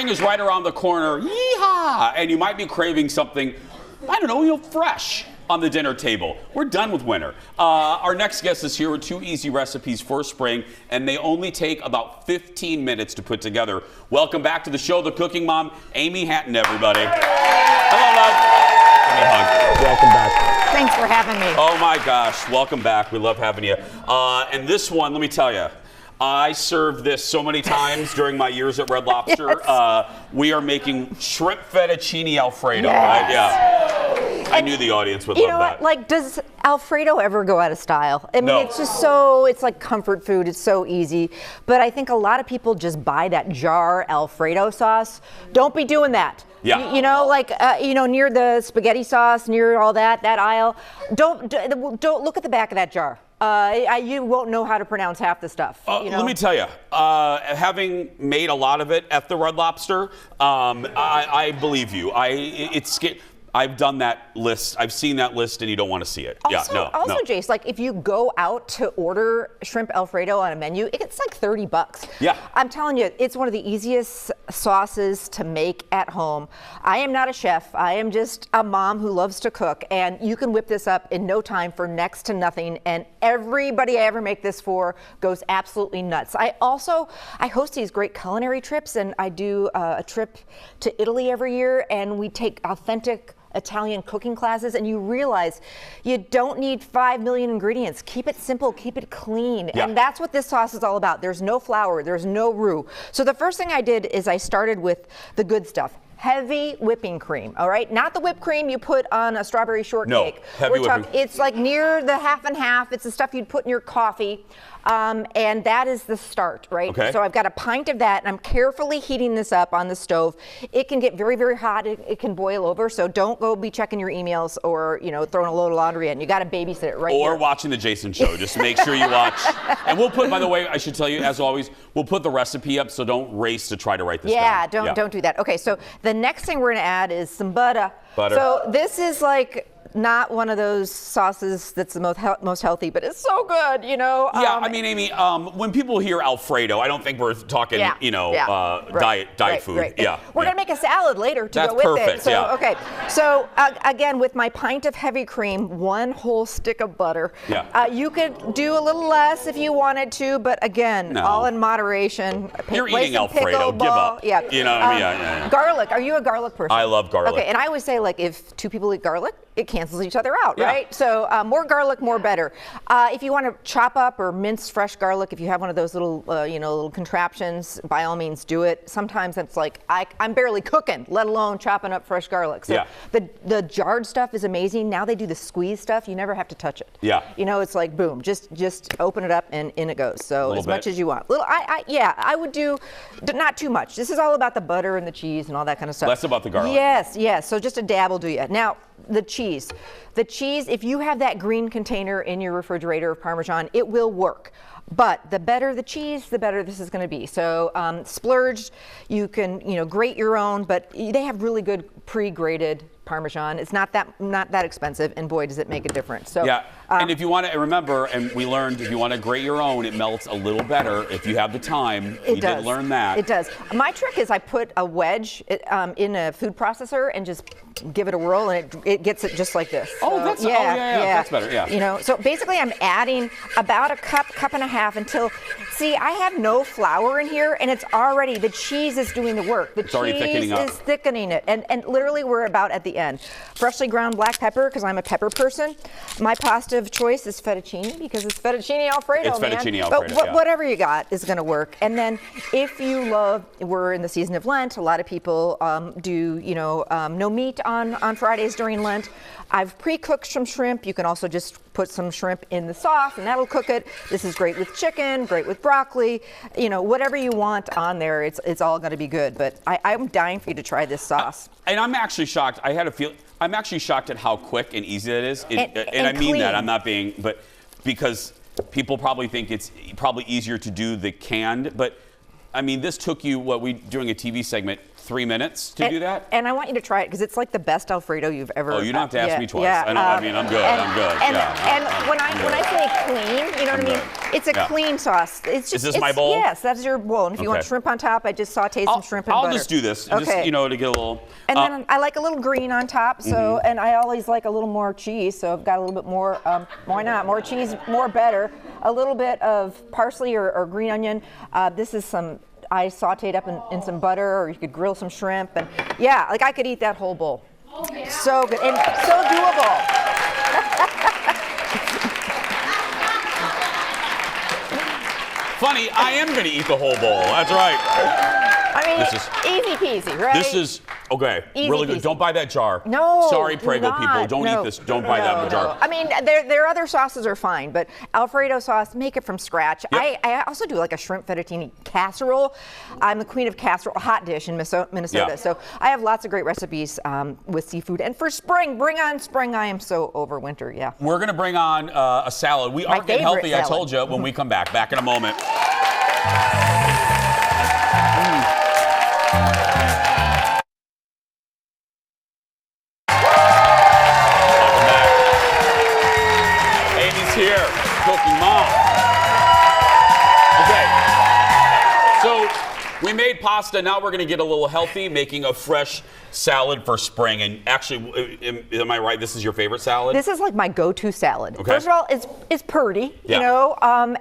spring is right around the corner. Yeehaw! And you might be craving something, I don't know, fresh on the dinner table. We're done with winter. Our next guest is here with 2 easy recipes for spring, and they only take about 15 minutes to put together. Welcome back to the show, the Cooking Mom, Amy Hatton, everybody. Hello, love. Give me a hug. Welcome back. Thanks for having me. Oh my gosh, welcome back. We love having you. And this one, let me tell you, I served this so many times during my years at Red Lobster. Yes. We are making shrimp fettuccine Alfredo, Yes. right? Yeah. I knew the audience would love that. You know what? Like, does Alfredo ever go out of style? I mean, No. it's just so, it's like comfort food. It's so easy. But I think a lot of people just buy that jar Alfredo sauce. Don't be doing that. Yeah. You know, like, near the spaghetti sauce, near all that aisle. Don't look at the back of that jar. You won't know how to pronounce half the stuff. You know? Let me tell you, having made a lot of it at the Red Lobster, I believe you. I've done that list. I've seen that list, and you don't want to see it. Also, no. Jace, like if you go out to order shrimp Alfredo on a menu, it's like $30. Yeah. I'm telling you, it's one of the easiest sauces to make at home. I am not a chef. I am just a mom who loves to cook, and you can whip this up in no time for next to nothing. And everybody I ever make this for goes absolutely nuts. I host these great culinary trips, and I do a trip to Italy every year, and we take authentic Italian cooking classes, and you realize you don't need 5 million ingredients. Keep it simple, keep it clean. Yeah. And that's what this sauce is all about. There's no flour, there's no roux. So the first thing I did is I started with the good stuff. Heavy whipping cream, all right? Not the whipped cream you put on a strawberry shortcake. No, heavy whipping. It's like near the half and half. It's the stuff you'd put in your coffee. And that is the start, right? Okay. So I've got a pint of that, and I'm carefully heating this up on the stove. It can get very, very hot. It can boil over, so don't go be checking your emails or, throwing a load of laundry in. You got to babysit it right Or here. watching the Jason Show. Just make sure you watch. And we'll put, by the way, I should tell you, as always, we'll put the recipe up, so don't race to try to write this down. Don't do that. Okay, so the next thing we're going to add is some butter. So this is like not one of those sauces that's the most healthy, but it's so good, Yeah, I mean, Amy, when people hear Alfredo, I don't think we're talking, diet food. Right. Yeah, We're going to make a salad later to That's go with perfect, it. So, yeah. Okay, so again, with my pint of heavy cream, 1 whole stick of butter. Yeah. You could do a little less if you wanted to, but again, all in moderation. You're Play eating some Alfredo. Give up. Yeah. You know what I mean? Yeah. Garlic. Are you a garlic person? I love garlic. Okay, and I always say, like, if 2 people eat garlic, it cancels each other out, Yeah. right? So more garlic, more better. If you want to chop up or mince fresh garlic, if you have one of those little, little contraptions, by all means do it. Sometimes it's like I'm barely cooking, let alone chopping up fresh garlic. So the jarred stuff is amazing. Now they do the squeeze stuff. You never have to touch it. Yeah. It's like boom, just open it up and in it goes. So as much as you want. I would do not too much. This is all about the butter and the cheese and all that kind of stuff. Less about the garlic. Yes. So just a dab will do you. Now, the cheese, if you have that green container in your refrigerator of Parmesan, it will work. But the better the cheese, the better this is going to be. So splurged, you can grate your own, but they have really good pre-grated Parmesan. It's not that expensive, and boy, does it make a difference. So yeah, and if you want to remember, and we learned if you want to grate your own, it melts a little better if you have the time. It we does. did learn that. It does. My trick is I put a wedge in a food processor and just give it a whirl, and it gets it just like this. Oh, So, that's that's better. Yeah. So basically, I'm adding about a cup and a half until. See, I have no flour in here, and it's already the cheese is doing the work. The It's already cheese thickening up. is thickening it, and literally we're about at the end. Freshly ground black pepper, because I'm a pepper person. My pasta of choice is fettuccine, because it's fettuccine Alfredo. It's man. fettuccine Alfredo, But yeah. whatever you got is going to work. And then if you we're in the season of Lent. A lot of people do no meat on Fridays during Lent. I've pre-cooked some shrimp. You can also just put some shrimp in the sauce, and that'll cook it. This is great with chicken, great with broccoli. Whatever you want on there, it's all going to be good. But I'm dying for you to try this sauce. And I'm actually shocked. I'm actually shocked at how quick and easy it is. And I mean clean. that. I'm not being, but because people probably think it's probably easier to do the canned, but I mean, this took you, doing a TV segment, 3 minutes to do that. And I want you to try it because it's like the best Alfredo you've ever. Oh, you don't have to ask me twice. Yeah, I mean, I'm good. I'm good. And when I say clean, you know what I mean? It's a clean sauce. It's just. Is this my bowl? Yes, that's your bowl. And if you want shrimp on top, I just saute some shrimp and I'll butter. just do this, Okay. just, to get a little. And then I like a little green on top, so and I always like a little more cheese, so I've got a little bit more. Why not? More cheese, more better. A little bit of parsley or green onion. This is some. I sauteed up in some butter, or you could grill some shrimp, and yeah, like I could eat that whole bowl. Oh, yeah. So good and so doable. Funny, I am going to eat the whole bowl. That's right. I mean, This is- easy peasy, right? This is okay. Easy Really good. peasy. Don't buy that jar. No, Sorry, do Prego people. not. Don't No. eat this. Don't buy that No. jar. I mean, their other sauces are fine, but Alfredo sauce, make it from scratch. Yep. I also do like a shrimp fettuccine casserole. I'm the queen of casserole, a hot dish in Minnesota. Yeah. So I have lots of great recipes with seafood. And for spring, bring on spring. I am so over winter. Yeah. We're going to bring on a salad. We are getting favorite healthy, I salad. told you, when we come back. Back in a moment. Welcome back. Amy's here, cooking mom. Okay, so we made pasta. Now we're going to get a little healthy, making a fresh salad for spring. And actually, am I right? This is your favorite salad? This is like my go-to salad. Okay. First of all, it's purty, Yeah. you know,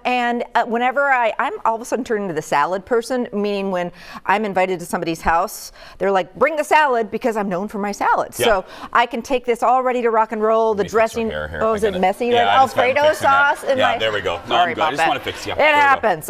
and whenever I'm all of a sudden turned into the salad person, meaning when I'm invited to somebody's house, they're like, bring the salad because I'm known for my salad. Yeah. So I can take this all ready to rock and roll. The me fix dressing, her hair here. oh, I is it gotta- messy? Yeah, Like I just got Alfredo fixing that. sauce? In Yeah, my, there we go. No, I'm Sorry good. I about just that. wanna fix you. It There we go. happens.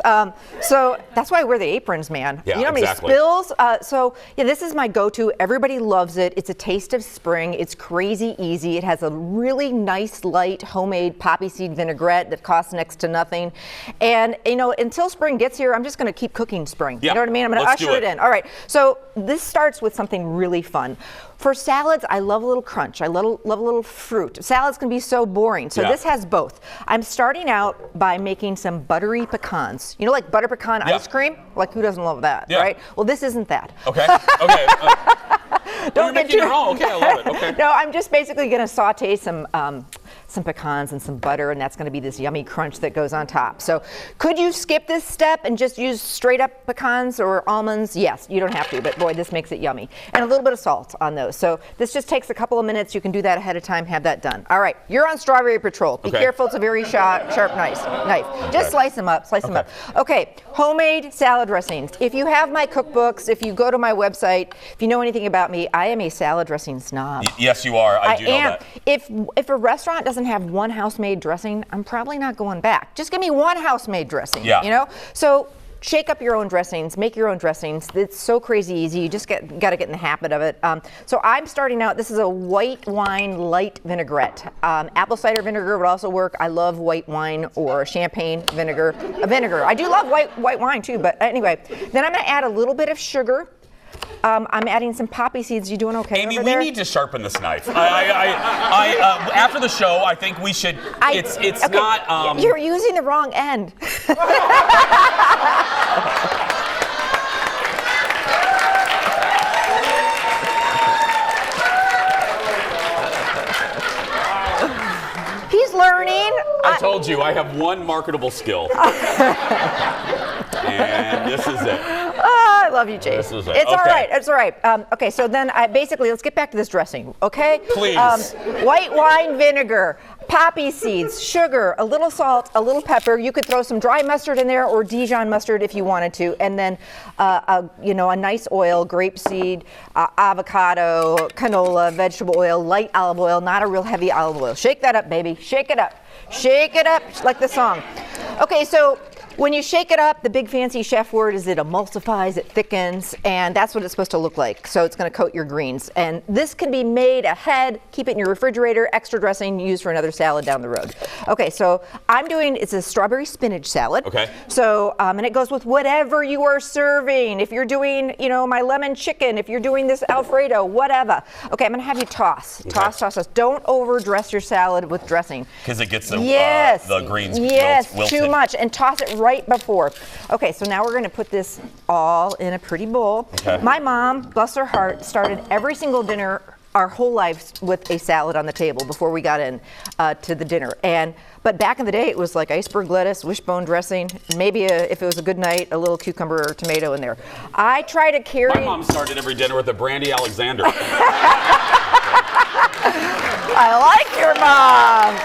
So that's why I wear the aprons, man. Yeah, you know how many exactly. spills? So yeah, this is my go-to. Everybody loves it. It's a taste of spring. It's crazy easy. It has a really nice, light, homemade poppy seed vinaigrette that costs next to nothing. And, you know, until spring gets here, I'm just going to keep cooking spring. Yeah, You know what I mean? I'm going to let's do usher it it. in. All right. So this starts with something really fun. For salads, I love a little crunch. I love a little fruit. Salads can be so boring. So Yeah. this has both. I'm starting out by making some buttery pecans. You know, like butter pecan Yeah. ice cream? Like, who doesn't love that, Yeah. right? Well, this isn't that. Okay. Okay. You're Don't get making too- your own. Okay, I love it. Okay. No, I'm just basically going to saute some pecans and some butter, and that's going to be this yummy crunch that goes on top. So could you skip this step and just use straight up pecans or almonds? Yes, you don't have to, but boy, this makes it yummy. And a little bit of salt on those. So this just takes a couple of minutes. You can do that ahead of time, have that done. All right, you're on Strawberry Patrol. Be Okay. careful, it's a very sharp knife. Just slice them up, Okay, homemade salad dressings. If you have my cookbooks, if you go to my website, if you know anything about me, I am a salad dressing snob. Yes, you are. I do know am. that. If a restaurant doesn't have one house-made dressing, I'm probably not going back. Just give me one house-made dressing. Yeah. You know? So shake up your own dressings, make your own dressings. It's so crazy easy. You just got to get in the habit of it. So I'm starting out. This is a white wine light vinaigrette. Apple cider vinegar would also work. I love white wine or champagne vinegar. I do love white wine too. But anyway, then I'm going to add a little bit of sugar. I'm adding some poppy seeds. You doing okay Amy, over we there? need to sharpen this knife. After the show, I think we should. It's okay, not. You're using the wrong end. He's learning. I told you I have one marketable skill, and this is it. I love you, Jay. This is it. It's all Okay. right. It's all right. Okay, so then let's get back to this dressing, okay? Please. White wine vinegar, poppy seeds, sugar, a little salt, a little pepper. You could throw some dry mustard in there or Dijon mustard if you wanted to, and then a nice oil, grapeseed, avocado, canola, vegetable oil, light olive oil, not a real heavy olive oil. Shake that up, baby. Shake it up. Shake it up like the song. Okay, so when you shake it up, the big fancy chef word is it emulsifies, it thickens, and that's what it's supposed to look like. So it's going to coat your greens. And this can be made ahead, keep it in your refrigerator, extra dressing, use for another salad down the road. Okay, so it's a strawberry spinach salad. Okay. So, and it goes with whatever you are serving. If you're doing, my lemon chicken, if you're doing this Alfredo, whatever. Okay, I'm going to have you toss. Toss. Don't overdress your salad with dressing. Because it gets the Yes. greens Yes, wilted. too much. And toss it right before. Okay, so now we're going to put this all in a pretty bowl. Okay. My mom, bless her heart, started every single dinner our whole lives with a salad on the table before we got in to the dinner. But back in the day, it was like iceberg lettuce, wishbone dressing, maybe if it was a good night, a little cucumber or tomato in there. I try to carry. My mom started every dinner with a Brandy Alexander. I like your mom.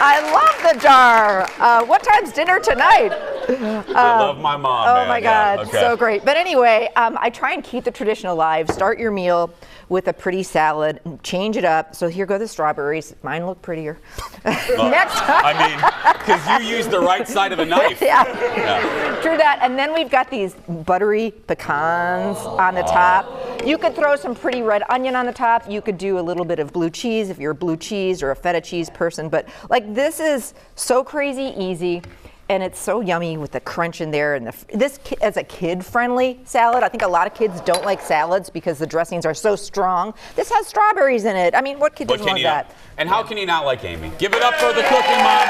I love the jar. What time's dinner tonight? I love my mom. Oh man. my God, Yeah, okay. so great. But anyway, I try and keep the tradition alive. Start your meal with a pretty salad, change it up. So here go the strawberries. Mine look prettier. Next time. I mean, because you used the right side of the knife. Yeah. Yeah. True that. And then we've got these buttery pecans on the top. You could throw some pretty red onion on the top. You could do a little bit of blue cheese if you're a blue cheese or a feta cheese person. But like this is so crazy easy. And it's so yummy with the crunch in there. And this as a kid-friendly salad. I think a lot of kids don't like salads because the dressings are so strong. This has strawberries in it. I mean, what kid doesn't want that? And how can you not like Amy? Give it up for the Cooking Mom.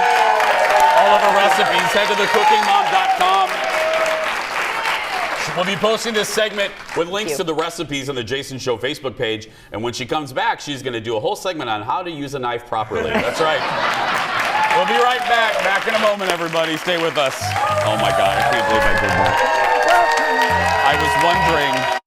All of her recipes. Head to thecookingmom.com. We'll be posting this segment with links to the recipes on the Jason Show Facebook page. And when she comes back, she's going to do a whole segment on how to use a knife properly. That's right. We'll be right back. Back in a moment, everybody. Stay with us. Oh, my God. I can't believe I did that. I was wondering